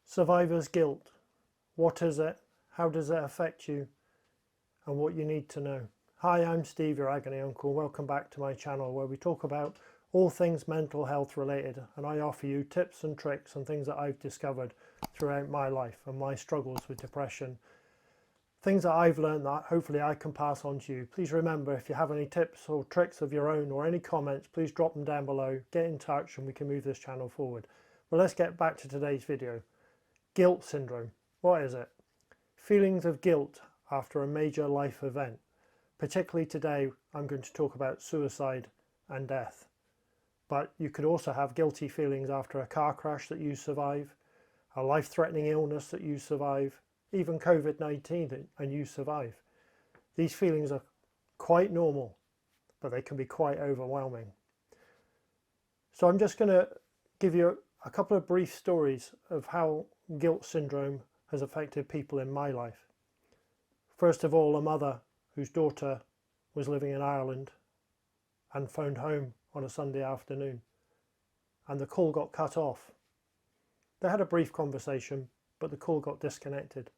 Survivor's guilt. What is it? How does it affect you? And what you need to know. Hi, I'm Steve, your Agony Uncle. Welcome back to my channel where we talk about all things mental health related, and I offer you tips and tricks and things that I've discovered throughout my life and my struggles with depression. Things that I've learned that hopefully I can pass on to you. Please remember, if you have any tips or tricks of your own or any comments, please drop them down below. Get in touch and we can move this channel forward. But let's get back to today's video. Guilt syndrome. What is it? Feelings of guilt after a major life event. Particularly today, I'm going to talk about suicide and death. But you could also have guilty feelings after a car crash that you survive, a life-threatening illness that you survive, even COVID-19 and you survive. These feelings are quite normal, but they can be quite overwhelming. So I'm just going to give you a couple of brief stories of how guilt syndrome has affected people in my life. First of all, a mother whose daughter was living in Ireland and phoned home on a Sunday afternoon, and the call got cut off. They had a brief conversation, but the call got disconnected.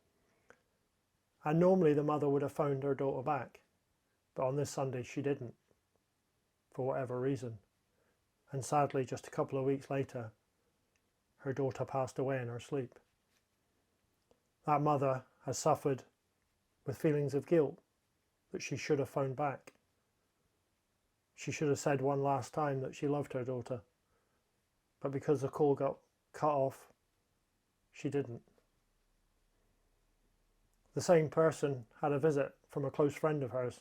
And normally the mother would have phoned her daughter back, but on this Sunday she didn't, for whatever reason. And sadly, just a couple of weeks later, her daughter passed away in her sleep. That mother has suffered with feelings of guilt that she should have phoned back. She should have said one last time that she loved her daughter, but because the call got cut off, she didn't. The same person had a visit from a close friend of hers,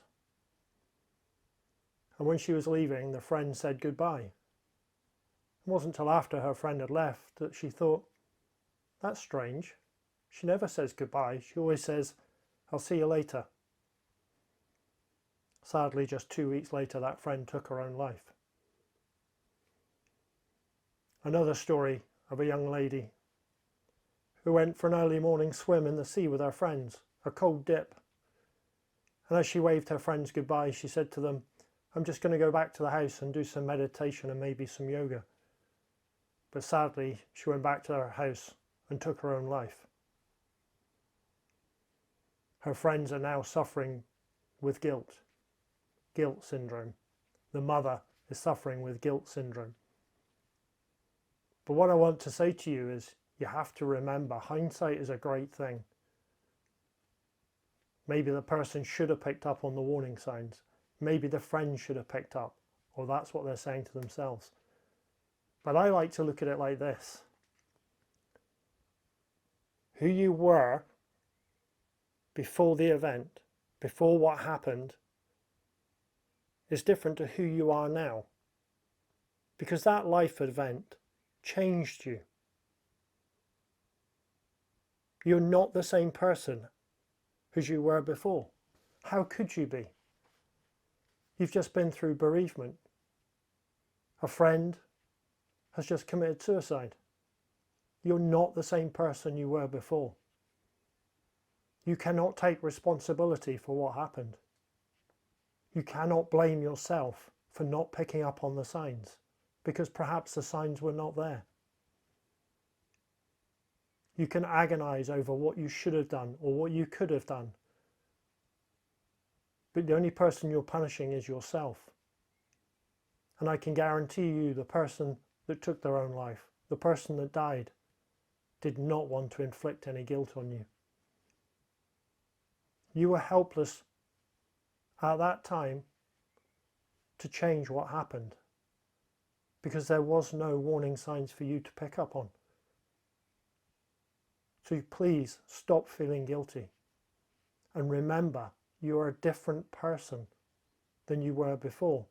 and when she was leaving, the friend said goodbye. It wasn't until after her friend had left that she thought, that's strange. She never says goodbye. She always says, I'll see you later. Sadly, just 2 weeks later, that friend took her own life. Another story of a young lady who went for an early morning swim in the sea with her friends, a cold dip. And as she waved her friends goodbye, she said to them, I'm just going to go back to the house and do some meditation and maybe some yoga. But sadly, she went back to her house and took her own life. Her friends are now suffering with guilt syndrome. The mother is suffering with guilt syndrome. But what I want to say to you is, you have to remember, hindsight is a great thing. Maybe the person should have picked up on the warning signs. Maybe the friend should have picked up, or that's what they're saying to themselves. But I like to look at it like this. Who you were before the event, before what happened, is different to who you are now. Because that life event changed you. You're not the same person as you were before. How could you be? You've just been through bereavement. A friend has just committed suicide. You're not the same person you were before. You cannot take responsibility for what happened. You cannot blame yourself for not picking up on the signs, because perhaps the signs were not there. You can agonize over what you should have done or what you could have done. But the only person you're punishing is yourself. And I can guarantee you the person that took their own life, the person that died, did not want to inflict any guilt on you. You were helpless at that time to change what happened, because there was no warning signs for you to pick up on. So please stop feeling guilty and remember, you are a different person than you were before.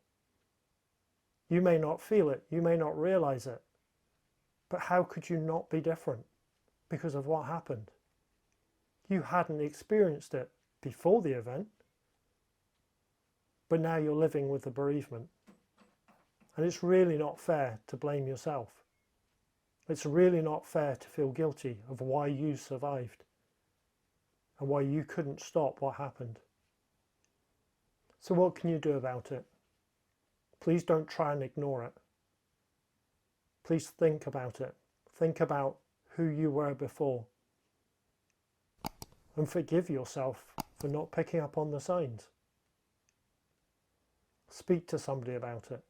You may not feel it, you may not realize it, but how could you not be different because of what happened? You hadn't experienced it before the event, but now you're living with the bereavement. And it's really not fair to blame yourself. It's really not fair to feel guilty of why you survived and why you couldn't stop what happened. So what can you do about it? Please don't try and ignore it. Please think about it. Think about who you were before. And forgive yourself for not picking up on the signs. Speak to somebody about it.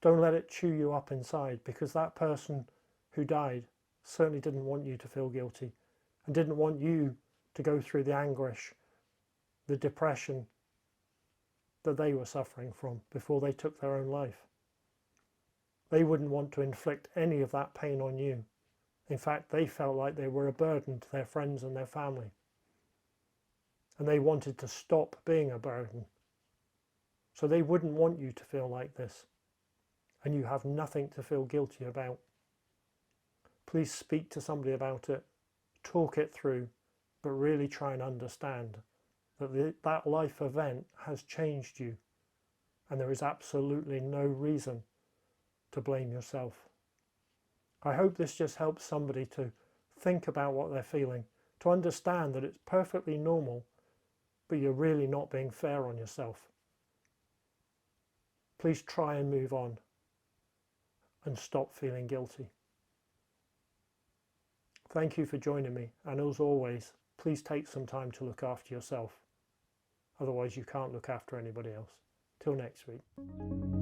Don't let it chew you up inside, because that person who died certainly didn't want you to feel guilty and didn't want you to go through the anguish, the depression that they were suffering from before they took their own life. They wouldn't want to inflict any of that pain on you. In fact, they felt like they were a burden to their friends and their family. And they wanted to stop being a burden. So they wouldn't want you to feel like this. And you have nothing to feel guilty about. Please speak to somebody about it, talk it through, but really try and understand that that life event has changed you, and there is absolutely no reason to blame yourself. I hope this just helps somebody to think about what they're feeling, to understand that it's perfectly normal, but you're really not being fair on yourself. Please try and move on and stop feeling guilty. Thank you for joining me, and as always, please take some time to look after yourself. Otherwise you can't look after anybody else. Till next week.